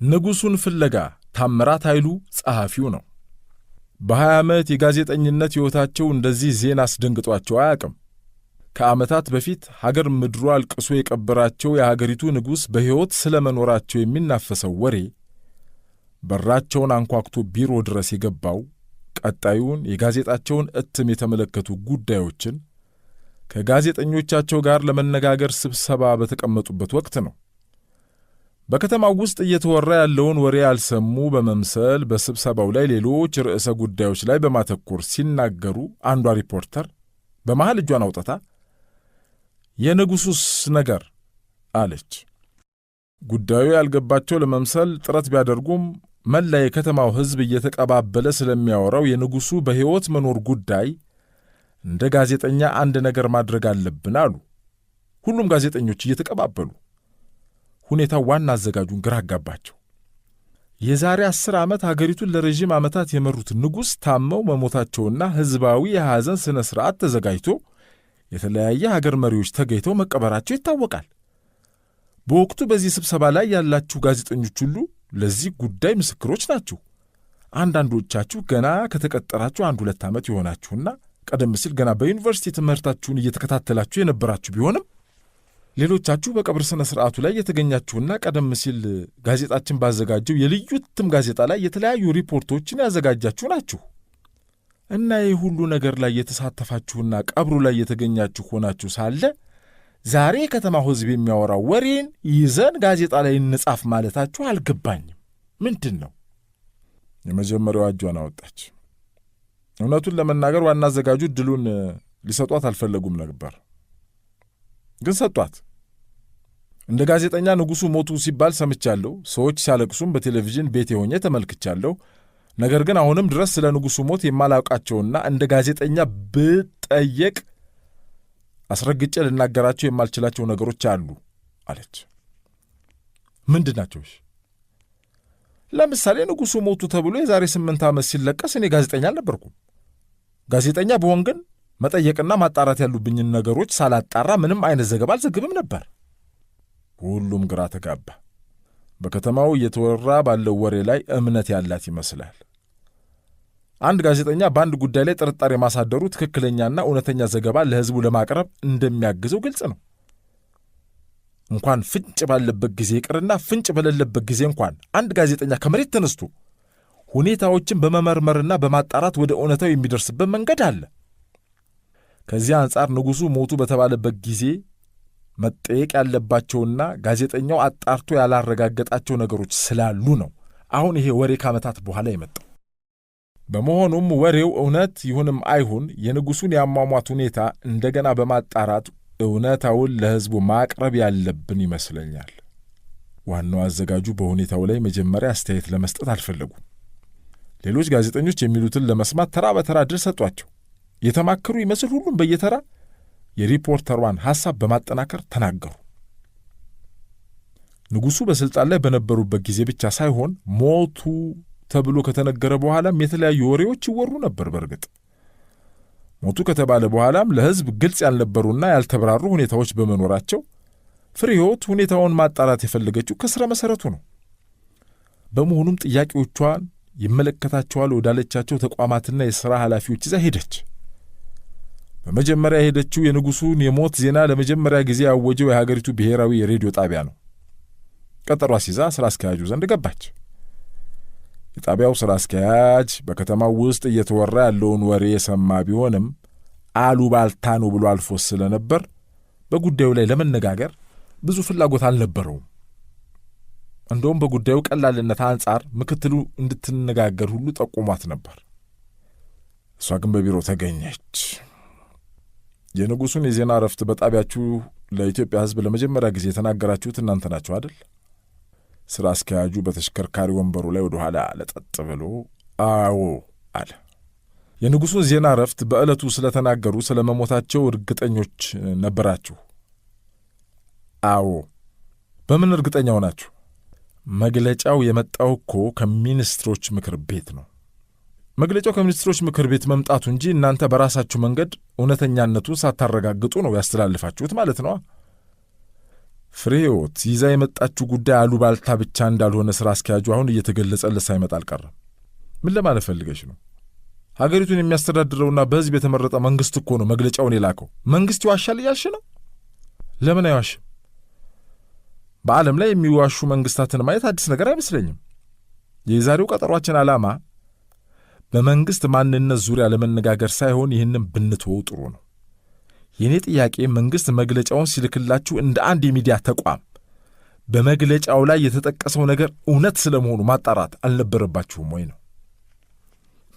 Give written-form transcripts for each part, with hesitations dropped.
ንጉሱን ፍለጋ ታምራት ኃይሉ ጸሐፊው ነው። በ20 ዓመት የጋዜጠኝነት ሕይወታቸው እንደዚህ ዜና አስደንግጧቸው አያውቅም። ከዓመታት በፊት ሀገር ምድሩ አልቅሶ የቀበራቸው የሀገሪቱ ንጉሥ በሕይወት ስለ መኖራቸው የሚናፈሰው ወሬ በራቸውን አንኳኩቶ ቢሮ ድረስ የገባው ቀጣዩን የጋዜጣቸውን እትም የተመለከቱ ጉዳዮችን ከጋዜጠኞቻቸው ጋር ለመነጋገር ስብሰባ በተቀመጡበት ወቅት ነው። በከተማው ውስጥ እየተወራ ያለውን ወሬ ያልሰሙ በመምሰል በስብሰባው ላይ ሌሎች ርዕሰ ጉዳዮች ላይ በማተኮር ሲናገሩ አንዷ ሪፖርተር በመሃል እጇን አውጥታ የንጉሱስ ነገር አለች። ጉዳዩ ያልገባቸው ለመምሰል ጥረት ቢያደርጉም መላ የከተማው ሕዝብ እየተቀባበለ ስለሚያወራው የንጉሱ በሕይወት መኖር ጉዳይ እንደ ጋዜጠኛ አንድ ነገር ማድረግ አለብን አሉ። ሁሉም ጋዜጠኞች እየተቀባበሉ ሁኔታው ዋና አዘጋጁን ግራ አጋባቸው። የዛሬ 10 ዓመት ሀገሪቱን ለረጅም ዓመታት የመሩት ንጉሥ ታመው መሞታቸውና ሕዝባዊ የሐዘን ሥነ ሥርዓት ተዘጋጅቶ የተለያየ ሀገር መሪዎች ተገኝተው መቀበራቸው ይታወቃል። በወቅቱ በዚህ ስብሰባ ላይ ያላችሁ ጋዜጠኞች ሁሉ ለዚህ ጉዳይ ምስክሮች ናችሁ። አንዳንዶቻችሁ ገና ከተቀጠራችሁ 1-2 ዓመት የሆናችሁና ቀደም ሲል ገና በዩኒቨርሲቲ ትምህርታችሁን እየተከታተላችሁ የነበራችሁ ቢሆንም ሌሎቻችሁ በቀብር ሥነ ሥርዓቱ ላይ የተገኛችሁና ቀደም ሲል ጋዜጣችን ባዘጋጀው የልዩ እትም ጋዜጣ ላይ የተለያዩ ሪፖርቶችን ያዘጋጃችሁ ናችሁ እና ይህ ሁሉ ነገር ላይ የተሳተፋችሁና ቀብሩ ላይ የተገኛችሁ ሆናችሁ ሳለ ዛሬ የከተማው ሕዝብ የሚያወራው ወሬን ይዘን ጋዜጣ ላይ እንጻፍ ማለታችሁ አልገባኝም። ምንድን ነው? የመጀመሪያዋ እጇን አወጣች። እውነቱን ለመናገር ዋና አዘጋጁ ድሉን ሊሰጧት አልፈለጉም ነበር፣ ግን ሰጧት። እንደ ጋዜጠኛ ንጉሡ ሞቱ ሲባል ሰምቻለሁ። ሰዎች ሲያለቅሱም በቴሌቪዥን ቤቴ ሆኜ ተመልክቻለሁ። ነገር ግን አሁንም ድረስ ስለ ንጉሡ ሞት የማላውቃቸውና እንደ ጋዜጠኛ ብጠየቅ አስረግጬ ልናገራቸው የማልችላቸው ነገሮች አሉ አለች። ምንድን ናቸው? ለምሳሌ ንጉሡ ሞቱ ተብሎ የዛሬ 8 ዓመት ሲለቀስ እኔ ጋዜጠኛ አልነበርኩም። ጋዜጠኛ ብሆን ግን መጠየቅና ማጣራት ያሉብኝን ነገሮች ሳላጣራ ምንም አይነት ዘገባ አልዘግብም ነበር። ሁሉም ግራ ተጋባ። በከተማው እየተወራ ባለው ወሬ ላይ እምነት ያላት ይመስላል። አንድ ጋዜጠኛ በአንድ ጉዳይ ላይ ጥርጣሬ ማሳደሩ ትክክለኛና እውነተኛ ዘገባ ለሕዝቡ ለማቅረብ እንደሚያግዘው ግልጽ ነው። እንኳን ፍንጭ ባለበት ጊዜ ይቅርና ፍንጭ በሌለበት ጊዜ እንኳን አንድ ጋዜጠኛ ከመሬት ተነስቶ ሁኔታዎችን በመመርመርና በማጣራት ወደ እውነታው የሚደርስበት መንገድ አለ። ከዚህ አንጻር ንጉሡ ሞቱ በተባለበት ጊዜ መጠየቅ ያለባቸውና ጋዜጠኛው አጣርቶ ያላረጋገጣቸው ነገሮች ስላሉ ነው አሁን ይሄ ወሬ ከዓመታት በኋላ የመጣው። በመሆኑም ወሬው እውነት ይሁንም አይሁን የንጉሡን የአሟሟት ሁኔታ እንደገና በማጣራት እውነታውን ለሕዝቡ ማቅረብ ያለብን ይመስለኛል። ዋናው አዘጋጁ በሁኔታው ላይ መጀመሪያ አስተያየት ለመስጠት አልፈለጉም። ሌሎች ጋዜጠኞች የሚሉትን ለመስማት ተራ በተራ ድል ሰጧቸው። የተማከሩ ይመስል ሁሉም በየተራ የሪፖርተሯን ሐሳብ በማጠናከር ተናገሩ። ንጉሡ በሥልጣን ላይ በነበሩበት ጊዜ ብቻ ሳይሆን ሞቱ ተብሎ ከተነገረ በኋላም የተለያዩ ወሬዎች ይወሩ ነበር። በእርግጥ ሞቱ ከተባለ በኋላም ለሕዝብ ግልጽ ያልነበሩና ያልተብራሩ ሁኔታዎች በመኖራቸው ፍሬሕይወት ሁኔታውን ማጣራት የፈለገችው ከሥረ መሠረቱ ነው። በመሆኑም ጥያቄዎቿን ይመለከታቸዋል ወዳለቻቸው ተቋማትና የሥራ ኃላፊዎች ይዛ ሄደች። በመጀመሪያ የሄደችው የንጉሡን የሞት ዜና ለመጀመሪያ ጊዜ ያወጀው የሀገሪቱ ብሔራዊ የሬዲዮ ጣቢያ ነው። ቀጠሮ አስይዛ ሥራ አስኪያጁ ዘንድ ገባች። የጣቢያው ሥራ አስኪያጅ በከተማው ውስጥ እየተወራ ያለውን ወሬ የሰማ ቢሆንም አሉባልታ ነው ብሎ አልፎት ስለነበር በጉዳዩ ላይ ለመነጋገር ብዙ ፍላጎት አልነበረውም። እንደውም በጉዳዩ ቀላልነት አንጻር ምክትሉ እንድትነጋገር ሁሉ ጠቁሟት ነበር። እሷ ግን በቢሮ ተገኘች። የንጉሡን የዜና እረፍት በጣቢያችሁ ለኢትዮጵያ ሕዝብ ለመጀመሪያ ጊዜ የተናገራችሁት እናንተ ናችሁ አይደል? ሥራ አስኪያጁ በተሽከርካሪ ወንበሩ ላይ ወደ ኋላ ለጠጥ ብሎ አዎ አለ። የንጉሡን ዜና እረፍት በዕለቱ ስለተናገሩ ስለ መሞታቸው እርግጠኞች ነበራችሁ? አዎ። በምን እርግጠኛው ናችሁ? መግለጫው የመጣው እኮ ከሚኒስትሮች ምክር ቤት ነው። መግለጫው ከሚኒስትሮች ምክር ቤት መምጣቱ እንጂ እናንተ በራሳችሁ መንገድ እውነተኛነቱን ሳታረጋግጡ ነው ያስተላልፋችሁት ማለት ነው። ፍሬህይወት ይዛ የመጣችሁ ጉዳይ አሉባልታ ብቻ እንዳልሆነ ሥራ አስኪያጁ አሁን እየተገለጸለት ሳይመጣ አልቀረም። ምን ለማለት ፈልገሽ ነው? ሀገሪቱን የሚያስተዳድረውና በሕዝብ የተመረጠ መንግሥት እኮ ነው መግለጫውን የላከው። መንግሥት ይዋሻል እያልሽ ነው? ለምን አይዋሽም? በዓለም ላይ የሚዋሹ መንግሥታትን ማየት አዲስ ነገር አይመስለኝም። የዛሬው ቀጠሯችን ዓላማ በመንግሥት ማንነት ዙሪያ ለመነጋገር ሳይሆን ይህንም ብንተወው ጥሩ ነው። የእኔ ጥያቄ መንግሥት መግለጫውን ሲልክላችሁ እንደ አንድ የሚዲያ ተቋም በመግለጫው ላይ የተጠቀሰው ነገር እውነት ስለመሆኑ ማጣራት አልነበረባችሁም ወይ ነው?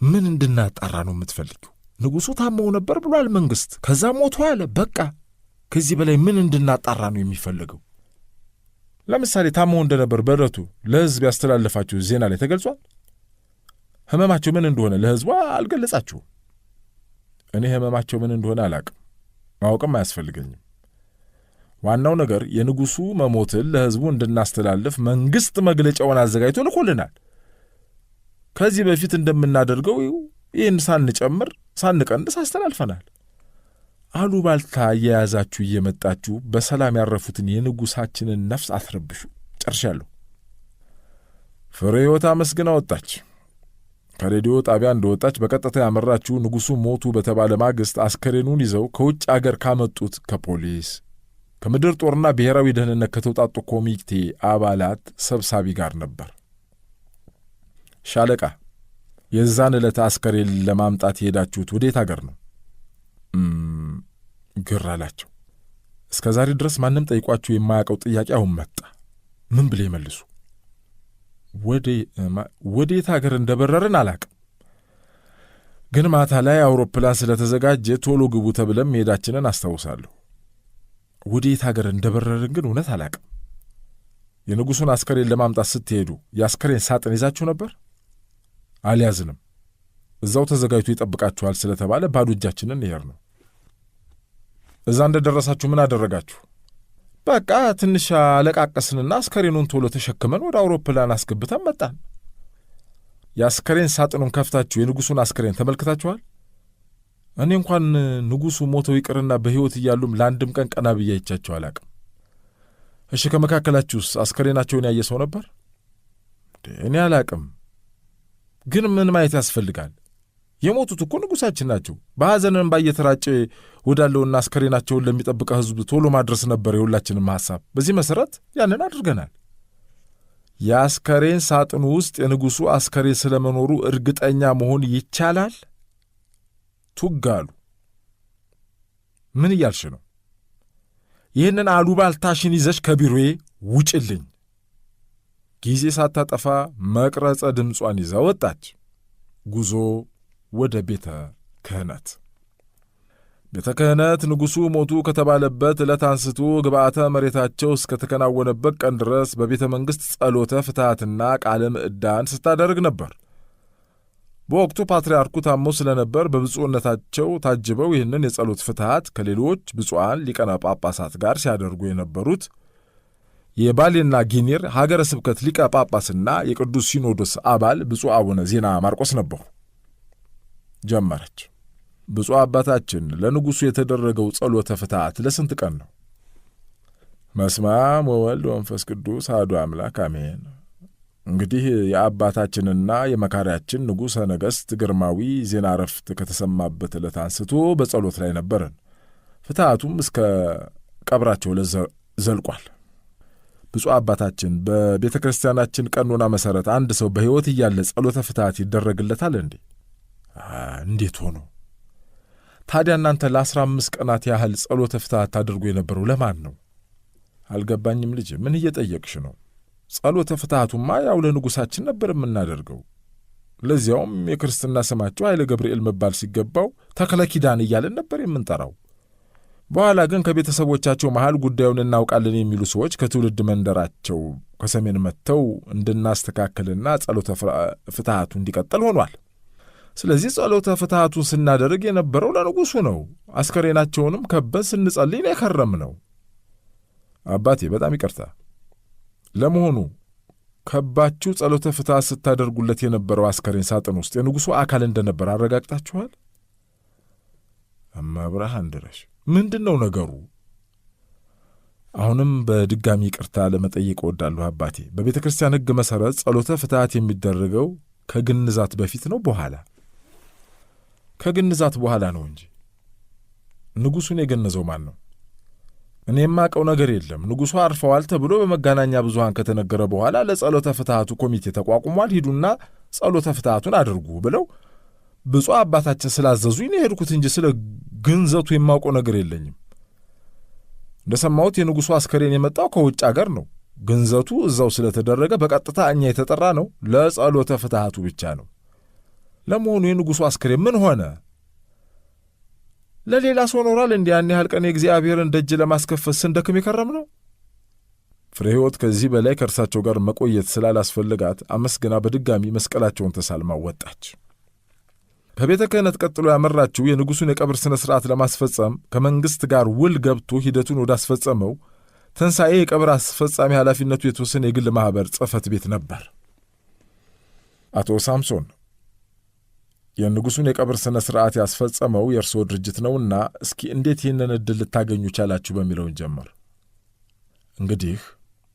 ምን እንድናጣራ ነው የምትፈልጊው? ንጉሡ ታመው ነበር ብሏል መንግሥት፣ ከዛ ሞቶ አለ። በቃ ከዚህ በላይ ምን እንድናጣራ ነው የሚፈልገው? ለምሳሌ ታመው እንደነበር በዕለቱ ለሕዝብ ያስተላለፋችሁ ዜና ላይ ተገልጿል። ሕመማቸው ምን እንደሆነ ለሕዝቡ አልገለጻችሁም። እኔ ሕመማቸው ምን እንደሆነ አላቅም፣ ማወቅም አያስፈልገኝም። ዋናው ነገር የንጉሡ መሞትን ለሕዝቡ እንድናስተላልፍ መንግሥት መግለጫውን አዘጋጅቶ ልኮልናል። ከዚህ በፊት እንደምናደርገው ይህን ሳንጨምር ሳንቀንስ አስተላልፈናል። አሉባልታ እየያዛችሁ እየመጣችሁ በሰላም ያረፉትን የንጉሣችንን ነፍስ አትረብሹ። ጨርሻለሁ። ፍሬህይወት አመስግና ወጣች። ከሬዲዮ ጣቢያ እንደወጣች በቀጥታ ያመራችው ንጉሡ ሞቱ በተባለ ማግስት አስከሬኑን ይዘው ከውጭ አገር ካመጡት ከፖሊስ ከምድር ጦርና ብሔራዊ ደህንነት ከተውጣጡ ኮሚቴ አባላት ሰብሳቢ ጋር ነበር። ሻለቃ፣ የዛን ዕለት አስከሬን ለማምጣት የሄዳችሁት ወዴት አገር ነው? ግር አላቸው። እስከ ዛሬ ድረስ ማንም ጠይቋችሁ የማያውቀው ጥያቄ አሁን መጣ። ምን ብለ ይመልሱ? ወዴት አገር እንደበረርን አላቅም፣ ግን ማታ ላይ አውሮፕላን ስለተዘጋጀ ቶሎ ግቡ ተብለም መሄዳችንን አስታውሳለሁ። ወዴት አገር እንደበረርን ግን እውነት አላቅም። የንጉሡን አስከሬን ለማምጣት ስትሄዱ የአስከሬን ሳጥን ይዛችሁ ነበር? አልያዝንም። እዛው ተዘጋጅቶ ይጠብቃችኋል ስለተባለ ባዶ እጃችንን ይሄር ነው። እዛ እንደደረሳችሁ ምን አደረጋችሁ? በቃ ትንሽ አለቃቀስንና አስከሬኑን ቶሎ ተሸክመን ወደ አውሮፕላን አስገብተን መጣን። የአስከሬን ሳጥኑን ከፍታችሁ የንጉሡን አስከሬን ተመልክታችኋል? እኔ እንኳን ንጉሡ ሞተው ይቅርና በሕይወት እያሉም ለአንድም ቀን ቀና ብዬ አይቻቸው አላቅም። እሺ፣ ከመካከላችሁስ አስከሬናቸውን ያየ ሰው ነበር? እኔ አላቅም። ግን ምን ማየት ያስፈልጋል? የሞቱት እኮ ንጉሣችን ናቸው። በሐዘንን ባየተራጨ ወዳለውና አስከሬናቸውን ለሚጠብቀው ሕዝብ ቶሎ ማድረስ ነበር የሁላችንም ሐሳብ። በዚህ መሠረት ያንን አድርገናል። የአስከሬን ሳጥኑ ውስጥ የንጉሡ አስከሬን ስለመኖሩ እርግጠኛ መሆን ይቻላል? ቱጋሉ። ምን እያልሽ ነው? ይህንን አሉባልታሽን ይዘሽ ከቢሮዬ ውጭልኝ። ጊዜ ሳታጠፋ መቅረጸ ድምጿን ይዛ ወጣች። ጉዞ ወደ ቤተ ክህነት። ቤተ ክህነት ንጉሡ ሞቱ ከተባለበት ዕለት አንስቶ ግብዓተ መሬታቸው እስከተከናወነበት ቀን ድረስ በቤተ መንግሥት ጸሎተ ፍትሐትና ቃለ ምዕዳን ስታደርግ ነበር። በወቅቱ ፓትርያርኩ ታመው ስለነበር በብፁዕነታቸው ታጅበው ይህንን የጸሎት ፍትሐት ከሌሎች ብፁዓን ሊቃነ ጳጳሳት ጋር ሲያደርጉ የነበሩት የባሌና ጊኒር ሀገረ ስብከት ሊቀ ጳጳስና የቅዱስ ሲኖዶስ አባል ብፁዕ አቡነ ዜና ማርቆስ ነበሩ። ጀመረች። ብፁዕ አባታችን፣ ለንጉሡ የተደረገው ጸሎተ ፍትሐት ለስንት ቀን ነው? በስመ አብ ወወልድ ወመንፈስ ቅዱስ አሐዱ አምላክ አሜን። እንግዲህ የአባታችንና የመካሪያችን ንጉሠ ነገሥት ግርማዊ ዜና ዕረፍት ከተሰማበት ዕለት አንስቶ በጸሎት ላይ ነበርን። ፍትሐቱም እስከ ቀብራቸው ዘልቋል። ብፁዕ አባታችን፣ በቤተ ክርስቲያናችን ቀኖና መሠረት አንድ ሰው በሕይወት እያለ ጸሎተ ፍትሐት ይደረግለታል እንዴ? እንዴት ሆኖ ታዲያ? እናንተ ለ15 ቀናት ያህል ጸሎተ ፍትሐት ታደርጉ የነበረው ለማን ነው? አልገባኝም ልጅ፣ ምን እየጠየቅሽ ነው? ጸሎተ ፍትሐቱማ ያው ለንጉሣችን ነበር የምናደርገው። ለዚያውም የክርስትና ስማቸው ኃይለ ገብርኤል መባል ሲገባው ተክለ ኪዳን እያለን ነበር የምንጠራው። በኋላ ግን ከቤተሰቦቻቸው መሃል ጉዳዩን እናውቃለን የሚሉ ሰዎች ከትውልድ መንደራቸው ከሰሜን መጥተው እንድናስተካክልና ጸሎተ ፍትሐቱ እንዲቀጥል ሆኗል። ስለዚህ ጸሎተ ፍትሐቱን ስናደርግ የነበረው ለንጉሡ ነው። አስከሬናቸውንም ከበን ስንጸልይ የከረም ነው። አባቴ በጣም ይቅርታ። ለመሆኑ ከባችሁ ጸሎተ ፍትሐት ስታደርጉለት የነበረው አስከሬን ሳጥን ውስጥ የንጉሡ አካል እንደነበር አረጋግጣችኋል? እመብርሃን ድረሽ ምንድን ነው ነገሩ? አሁንም በድጋሚ ይቅርታ ለመጠየቅ እወዳለሁ አባቴ። በቤተ ክርስቲያን ሕግ መሠረት ጸሎተ ፍትሐት የሚደረገው ከግንዛት በፊት ነው በኋላ? ከግንዛት በኋላ ነው እንጂ። ንጉሡን የገነዘው ማን ነው? እኔ የማውቀው ነገር የለም። ንጉሡ አርፈዋል ተብሎ በመገናኛ ብዙሃን ከተነገረ በኋላ ለጸሎተ ፍትሐቱ ኮሚቴ ተቋቁሟል፣ ሂዱና ጸሎተ ፍትሐቱን አድርጉ ብለው ብፁዕ አባታችን ስላዘዙኝ ነው የሄድኩት እንጂ ስለ ግንዘቱ የማውቀው ነገር የለኝም። እንደሰማሁት የንጉሡ አስከሬን የመጣው ከውጭ አገር ነው። ግንዘቱ እዛው ስለተደረገ በቀጥታ እኛ የተጠራ ነው ለጸሎተ ፍትሐቱ ብቻ ነው። ለመሆኑ የንጉሡ አስከሬን ምን ሆነ? ለሌላ ሰው ኖሯል? እንዲህ ያን ያህል ቀን የእግዚአብሔርን ደጅ ለማስከፈት ስንደክም የከረም ነው። ፍሬ ሕይወት ከዚህ በላይ ከእርሳቸው ጋር መቆየት ስላላስፈልጋት አመስግና በድጋሚ መስቀላቸውን ተሳልማ ወጣች። ከቤተ ክህነት ቀጥሎ ያመራችው የንጉሡን የቀብር ሥነ ሥርዓት ለማስፈጸም ከመንግሥት ጋር ውል ገብቶ ሂደቱን ወዳስፈጸመው ትንሣኤ የቀብር አስፈጻሚ ኃላፊነቱ የተወሰነ የግል ማኅበር ጽሕፈት ቤት ነበር። አቶ ሳምሶን፣ የንጉሡን የቀብር ሥነ ሥርዓት ያስፈጸመው የእርስዎ ድርጅት ነውና እስኪ እንዴት ይህንን ዕድል ልታገኙ ቻላችሁ በሚለውን ጀመር። እንግዲህ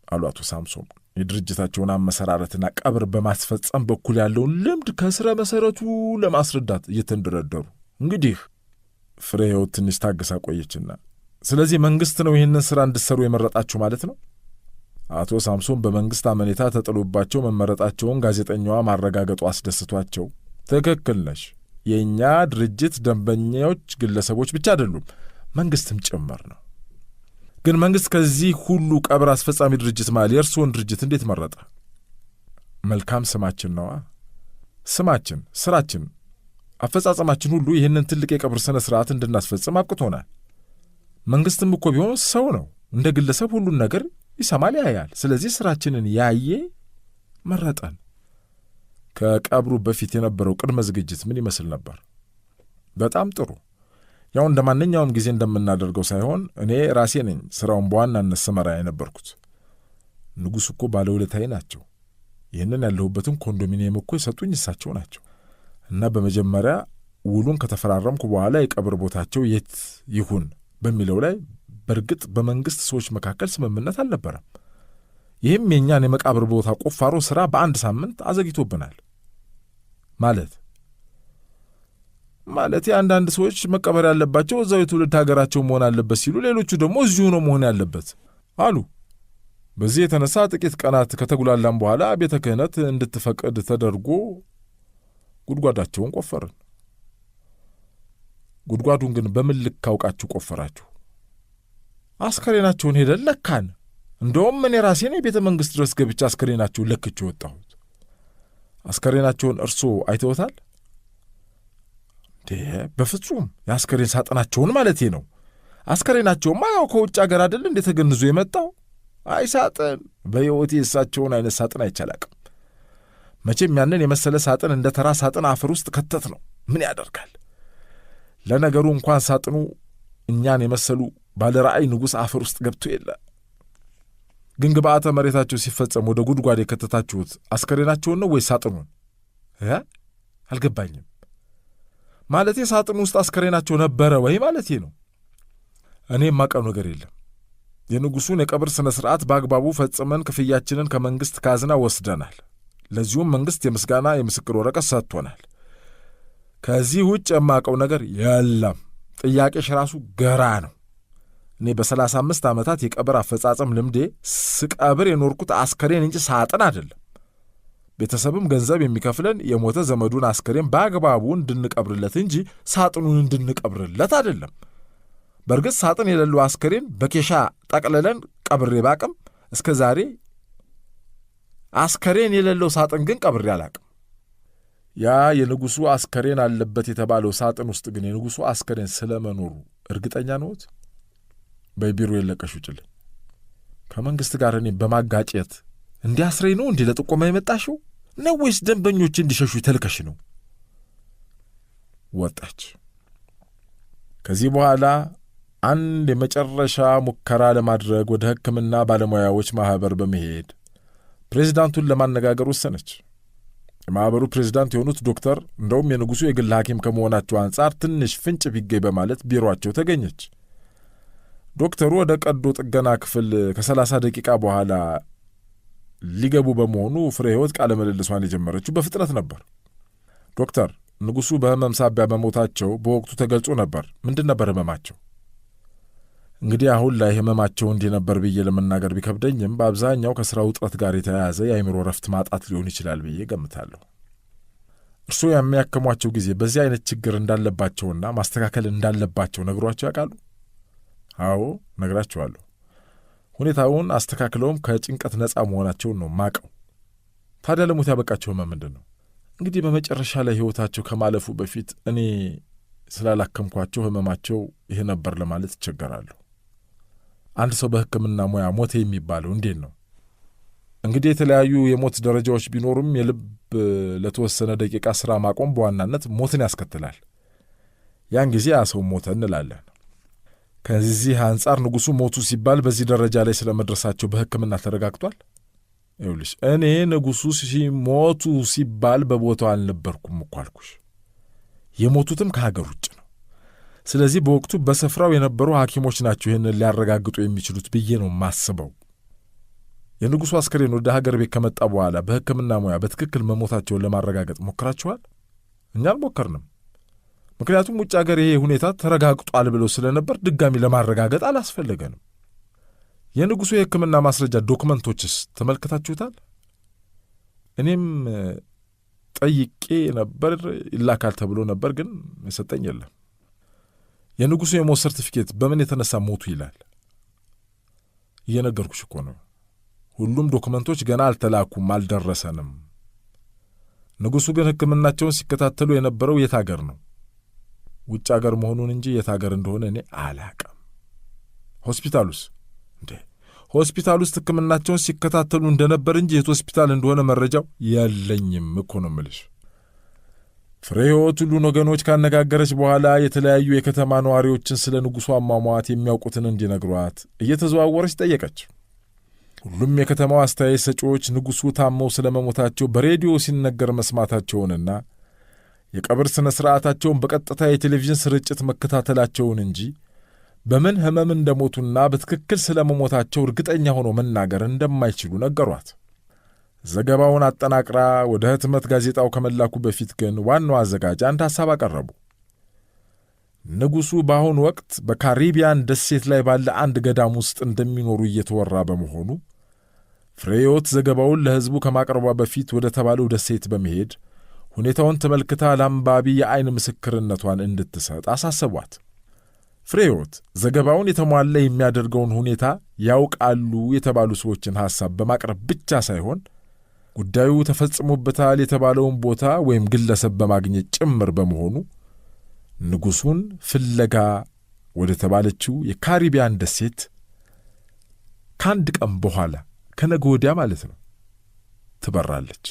አሉ አቶ ሳምሶን የድርጅታቸውን አመሰራረትና ቀብር በማስፈጸም በኩል ያለውን ልምድ ከስረ መሠረቱ ለማስረዳት እየተንደረደሩ እንግዲህ ፍሬ ሕይወት ትንሽ ታግሳ ቆየችና፣ ስለዚህ መንግሥት ነው ይህንን ሥራ እንድትሠሩ የመረጣችሁ ማለት ነው? አቶ ሳምሶን በመንግሥት አመኔታ ተጥሎባቸው መመረጣቸውን ጋዜጠኛዋ ማረጋገጡ አስደስቷቸው፣ ትክክል ነሽ፣ የእኛ ድርጅት ደንበኞች ግለሰቦች ብቻ አይደሉም፣ መንግሥትም ጭምር ነው። ግን መንግሥት ከዚህ ሁሉ ቀብር አስፈጻሚ ድርጅት ማለት የእርስዎን ድርጅት እንዴት መረጠ? መልካም ስማችን ነዋ። ስማችን፣ ሥራችን፣ አፈጻጸማችን ሁሉ ይህንን ትልቅ የቀብር ሥነ ሥርዓት እንድናስፈጽም አብቅቶናል። መንግሥትም እኮ ቢሆን ሰው ነው፣ እንደ ግለሰብ ሁሉን ነገር ይሰማል፣ ያያል። ስለዚህ ሥራችንን ያየ መረጠን። ከቀብሩ በፊት የነበረው ቅድመ ዝግጅት ምን ይመስል ነበር? በጣም ጥሩ። ያው እንደ ማንኛውም ጊዜ እንደምናደርገው ሳይሆን እኔ ራሴ ነኝ ሥራውን በዋናነት ስመራ የነበርኩት። ንጉሡ እኮ ባለውለታዬ ናቸው። ይህንን ያለሁበትን ኮንዶሚኒየም እኮ የሰጡኝ እሳቸው ናቸው። እና በመጀመሪያ ውሉን ከተፈራረምኩ በኋላ የቀብር ቦታቸው የት ይሁን በሚለው ላይ በእርግጥ በመንግሥት ሰዎች መካከል ስምምነት አልነበረም። ይህም የእኛን የመቃብር ቦታ ቁፋሮ ሥራ በአንድ ሳምንት አዘግይቶብናል። ማለት የአንዳንድ ሰዎች መቀበር ያለባቸው እዛው የትውልድ ሀገራቸው መሆን አለበት ሲሉ፣ ሌሎቹ ደግሞ እዚሁ ነው መሆን ያለበት አሉ። በዚህ የተነሳ ጥቂት ቀናት ከተጉላላም በኋላ ቤተ ክህነት እንድትፈቅድ ተደርጎ ጉድጓዳቸውን ቆፈርን። ጉድጓዱን ግን በምን ልክ አውቃችሁ ቆፈራችሁ? አስከሬናቸውን ሄደን ለካን። እንደውም እኔ ራሴ ነኝ ቤተ መንግሥት ድረስ ገብቼ አስከሬናቸውን ለክቼ ወጣሁት። አስከሬናቸውን እርስዎ አይተውታል? በፍጹም። የአስከሬን ሳጥናቸውን ማለቴ ነው። አስከሬናቸውማ ያው ከውጭ አገር አይደል እንደ ተገንዞ የመጣው። አይ ሳጥን፣ በሕይወቴ የእሳቸውን አይነት ሳጥን አይቻላቅም። መቼም ያንን የመሰለ ሳጥን እንደ ተራ ሳጥን አፈር ውስጥ ከተት ነው። ምን ያደርጋል። ለነገሩ እንኳን ሳጥኑ እኛን የመሰሉ ባለ ራእይ ንጉሥ አፈር ውስጥ ገብቶ የለ። ግን ግብአተ መሬታቸው ሲፈጸም ወደ ጉድጓድ የከተታችሁት አስከሬናቸውን ነው ወይስ ሳጥኑን? አልገባኝም። ማለቴ ሳጥኑ ውስጥ አስከሬናቸው ነበረ ወይ ማለቴ ነው። እኔ የማውቀው ነገር የለም። የንጉሡን የቀብር ሥነ ሥርዓት በአግባቡ ፈጽመን ክፍያችንን ከመንግሥት ካዝና ወስደናል። ለዚሁም መንግሥት የምስጋና የምስክር ወረቀት ሰጥቶናል። ከዚህ ውጭ የማውቀው ነገር የለም። ጥያቄሽ ራሱ ገራ ነው። እኔ በ35 ዓመታት የቀብር አፈጻጸም ልምዴ ስቀብር የኖርኩት አስከሬን እንጂ ሳጥን አይደለም። ቤተሰብም ገንዘብ የሚከፍለን የሞተ ዘመዱን አስከሬን በአግባቡ እንድንቀብርለት እንጂ ሳጥኑን እንድንቀብርለት አይደለም። በእርግጥ ሳጥን የሌለው አስከሬን በኬሻ ጠቅልለን ቀብሬ ባቅም እስከ ዛሬ አስከሬን የሌለው ሳጥን ግን ቀብሬ አላቅም። ያ የንጉሡ አስከሬን አለበት የተባለው ሳጥን ውስጥ ግን የንጉሡ አስከሬን ስለመኖሩ እርግጠኛ ነዎት? በቢሮ የለቀሽ ውጭልኝ። ከመንግሥት ጋር እኔ በማጋጨት እንዲያስረኝ ነው እንዲህ ለጥቆማ የመጣሽው ነው ወይስ ደንበኞች እንዲሸሹ ተልከሽ ነው? ወጣች። ከዚህ በኋላ አንድ የመጨረሻ ሙከራ ለማድረግ ወደ ሕክምና ባለሙያዎች ማኅበር በመሄድ ፕሬዝዳንቱን ለማነጋገር ወሰነች። የማኅበሩ ፕሬዝዳንት የሆኑት ዶክተር እንደውም የንጉሡ የግል ሐኪም ከመሆናቸው አንጻር ትንሽ ፍንጭ ቢገኝ በማለት ቢሮአቸው ተገኘች። ዶክተሩ ወደ ቀዶ ጥገና ክፍል ከ30 ደቂቃ በኋላ ሊገቡ በመሆኑ ፍሬ ሕይወት ቃለ ምልልሷን የጀመረችው በፍጥነት ነበር። ዶክተር ንጉሡ በሕመም ሳቢያ መሞታቸው በወቅቱ ተገልጾ ነበር። ምንድን ነበር ሕመማቸው? እንግዲህ አሁን ላይ ሕመማቸው እንዲህ ነበር ብዬ ለመናገር ቢከብደኝም በአብዛኛው ከሥራ ውጥረት ጋር የተያያዘ የአእምሮ ረፍት ማጣት ሊሆን ይችላል ብዬ ገምታለሁ። እርስዎ የሚያከሟቸው ጊዜ በዚህ አይነት ችግር እንዳለባቸውና ማስተካከል እንዳለባቸው ነግሯቸው ያውቃሉ? አዎ ነግራቸዋለሁ። ሁኔታውን አስተካክለውም ከጭንቀት ነፃ መሆናቸውን ነው ማቀው። ታዲያ ለሞት ያበቃቸው ሕመም ምንድን ነው? እንግዲህ በመጨረሻ ላይ ሕይወታቸው ከማለፉ በፊት እኔ ስላላከምኳቸው ሕመማቸው ይሄ ነበር ለማለት ይቸገራለሁ። አንድ ሰው በሕክምና ሙያ ሞተ የሚባለው እንዴት ነው? እንግዲህ የተለያዩ የሞት ደረጃዎች ቢኖሩም የልብ ለተወሰነ ደቂቃ ሥራ ማቆም በዋናነት ሞትን ያስከትላል። ያን ጊዜ ያ ሰው ሞተ እንላለን። ከዚህ አንጻር ንጉሡ ሞቱ ሲባል በዚህ ደረጃ ላይ ስለ መድረሳቸው በሕክምና ተረጋግጧል? ይኸውልሽ እኔ ንጉሡ ሲሞቱ ሲባል በቦታው አልነበርኩም እኮ አልኩሽ። የሞቱትም ከሀገር ውጭ ነው። ስለዚህ በወቅቱ በስፍራው የነበሩ ሐኪሞች ናቸው ይህንን ሊያረጋግጡ የሚችሉት ብዬ ነው ማስበው። የንጉሡ አስከሬን ወደ ሀገር ቤት ከመጣ በኋላ በሕክምና ሙያ በትክክል መሞታቸውን ለማረጋገጥ ሞክራችኋል? እኛ አልሞከርንም። ምክንያቱም ውጭ ሀገር ይሄ ሁኔታ ተረጋግጧል ብለው ስለነበር ድጋሚ ለማረጋገጥ አላስፈለገንም። የንጉሡ የሕክምና ማስረጃ ዶክመንቶችስ ተመልክታችሁታል? እኔም ጠይቄ ነበር፣ ይላካል ተብሎ ነበር፣ ግን የሰጠኝ የለም። የንጉሡ የሞት ሰርቲፊኬት በምን የተነሳ ሞቱ ይላል? እየነገርኩሽ እኮ ነው። ሁሉም ዶክመንቶች ገና አልተላኩም፣ አልደረሰንም። ንጉሡ ግን ሕክምናቸውን ሲከታተሉ የነበረው የት አገር ነው? ውጭ አገር መሆኑን እንጂ የት አገር እንደሆነ እኔ አላቅም። ሆስፒታሉስ? እንዴ ሆስፒታል ውስጥ ሕክምናቸውን ሲከታተሉ እንደነበር እንጂ የት ሆስፒታል እንደሆነ መረጃው የለኝም እኮ ነው የምልሽ። ፍሬ ሕይወት ሁሉን ወገኖች ካነጋገረች በኋላ የተለያዩ የከተማ ነዋሪዎችን ስለ ንጉሡ አሟሟት የሚያውቁትን እንዲነግሯት እየተዘዋወረች ጠየቀች። ሁሉም የከተማው አስተያየት ሰጪዎች ንጉሡ ታመው ስለ መሞታቸው በሬዲዮ ሲነገር መስማታቸውንና የቀብር ሥነ ሥርዓታቸውን በቀጥታ የቴሌቪዥን ስርጭት መከታተላቸውን እንጂ በምን ሕመም እንደሞቱና በትክክል ስለ መሞታቸው እርግጠኛ ሆኖ መናገር እንደማይችሉ ነገሯት። ዘገባውን አጠናቅራ ወደ ሕትመት ጋዜጣው ከመላኩ በፊት ግን ዋናው አዘጋጅ አንድ ሐሳብ አቀረቡ። ንጉሡ በአሁኑ ወቅት በካሪቢያን ደሴት ላይ ባለ አንድ ገዳም ውስጥ እንደሚኖሩ እየተወራ በመሆኑ ፍሬ ሕይወት ዘገባውን ለሕዝቡ ከማቅረቧ በፊት ወደ ተባለው ደሴት በመሄድ ሁኔታውን ተመልክታ ለአንባቢ የዐይን ምስክርነቷን እንድትሰጥ አሳሰቧት። ፍሬ ሕይወት ዘገባውን የተሟላ የሚያደርገውን ሁኔታ ያውቃሉ የተባሉ ሰዎችን ሐሳብ በማቅረብ ብቻ ሳይሆን ጉዳዩ ተፈጽሞበታል የተባለውን ቦታ ወይም ግለሰብ በማግኘት ጭምር በመሆኑ ንጉሡን ፍለጋ ወደ ተባለችው የካሪቢያን ደሴት ከአንድ ቀን በኋላ ከነገ ወዲያ ማለት ነው ትበራለች።